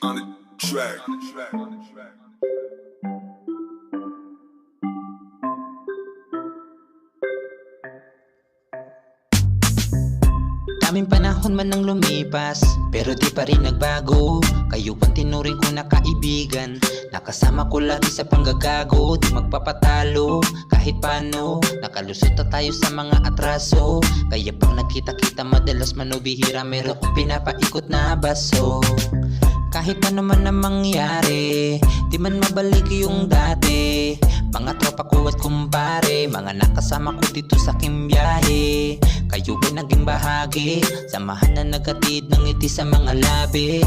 on the track. Daming panahon man nang lumipas, pero di pa rin nagbago. Kayo ang tinuring ko na kaibigan, nakasama ko lagi sa panggagago. Di magpapatalo kahit paano, nakalusot na tayo sa mga atraso. Kaya pang nakita-kita madalas man o bihira, meron kong pinapaikot na baso. Kahit pa naman na mangyari, di man mabalik yung dati. Mga tropa ko at kumpare, mga nakasama ko dito sa aking biyahe. Kayo ay naging bahagi, samahan na naghatid ng ngiti sa mga labi.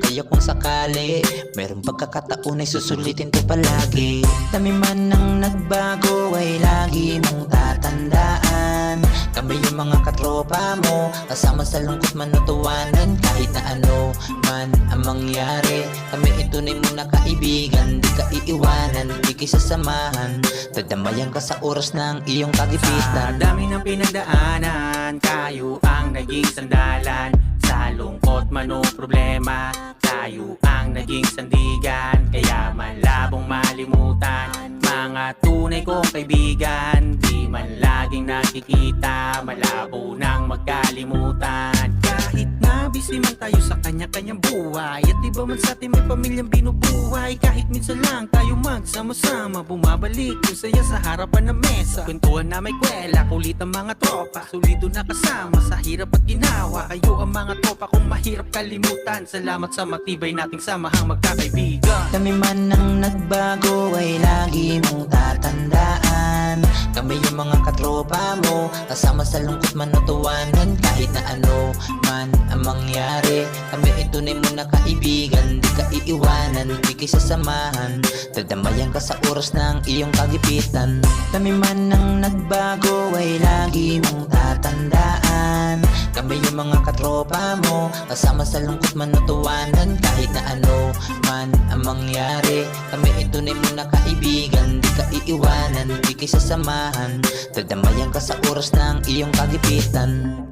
Kaya kung sakali, merong pagkakataon ay susulitin ko palagi. Dami man nang nagbago ay lagi mong tatandaan. Kami yung mga katropa mo, kasama sa lungkot man o tuwanan. Kahit na ano man ang mangyari, kami itunay mo na kaibigan. Di ka iiwanan, di kisasamahan, dadamayan ka sa oras ng iyong kagipitan. Dami ng pinagdaanan, kayo ang naging sandalan. Sa lungkot man o problema, tayo ang naging sandigan. Kaya malabong malimutan, mga tunay kong kaibigan. Di man laging nakikita, malabo nang magkalimutan. Kahit na busy man tayo sa kanya-kanyang buhay, at di ba man sa atin may pamilyang binubuhay. Kahit minsan lang tayo magsama-sama, bumabalik yung saya sa harapan ng mesa. Kwentuhan na may kwela, kulit ang mga tropa, solido na kasama sa hirap at ginawa. Kayo ang mga tropa kung mahirap kalimutan. Salamat sa matibay nating samahang magkakaibigan. Dami man nang nagbago ay lagi mong tatandaan. Kami yung mga katropa mo, kasama sa lungkot man o tuwanan. Kahit na ano man ang mangyari, kami itunay mo na kaibigan. Di ka iiwanan, di kisasamahan, dadamayan ka sa oras ng iyong kagipitan. Dami man nang nagbago ay lagi mong tatandaan. Kami yung mga katropa mo, kasama sa lungkot man o tuwanan. Kahit na ano man ang mangyari, kami itunay mo na kaibigan. Di ka iiwanan, di kisasamahan, dadamayan ka sa oras ng iyong kagipitan.